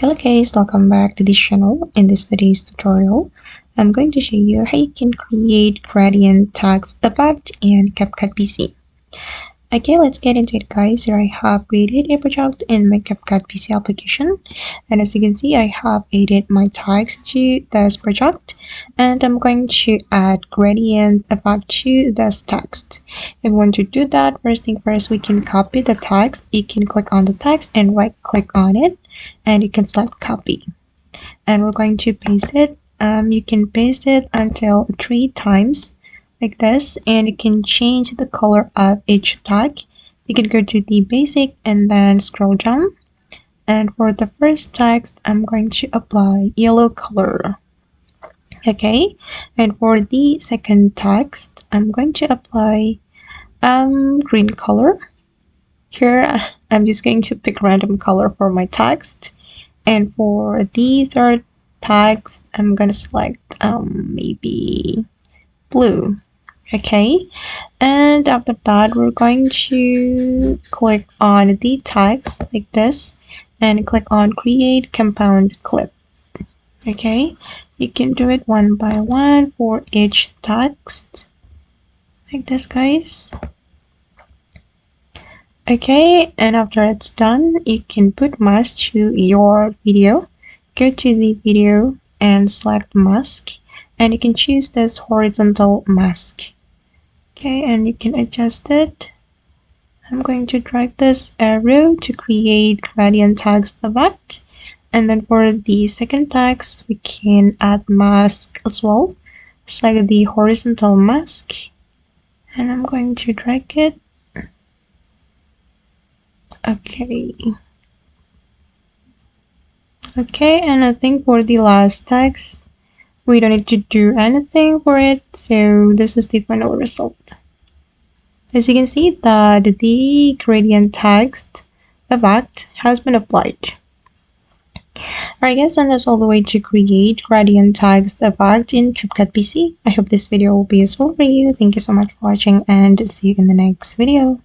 Hello guys, welcome back to this channel. In this today's tutorial, I'm going to show you how you can create gradient text effect in CapCut PC. Okay, let's get into it guys. Here I have created a project in my CapCut PC application, and as you can see I have added my text to this project, and I'm going to add gradient effect to this text. If we want to do that, first thing first, we can copy the text. You can click on the text and right click on it, and you can select copy, and we're going to paste it. You can paste it until 3 times like this, and you can change the color of each tag. You can go to the basic and then scroll down, and for the first text I'm going to apply yellow color. Okay, and for the second text I'm going to apply green color. Here I'm just going to pick random color for my text, and for the third text I'm gonna select maybe blue. Okay, and after that we're going to click on the text like this and click on create compound clip. Okay, you can do it one by one for each text like this guys. Okay, and after it's done, you can put mask to your video. Go to the video and select mask, and you can choose this horizontal mask. Okay, and you can adjust it. I'm going to drag this arrow to create gradient text effect, and then for the second text we can add mask as well. Select the horizontal mask, and I'm going to drag it. Okay, and I think for the last text we don't need to do anything for it, so this is the final result. As you can see that the gradient text effect has been applied. Alright guys, and that's all the way to create gradient text effect in CapCut PC. I hope this video will be useful for you. Thank you so much for watching, and see you in the next video.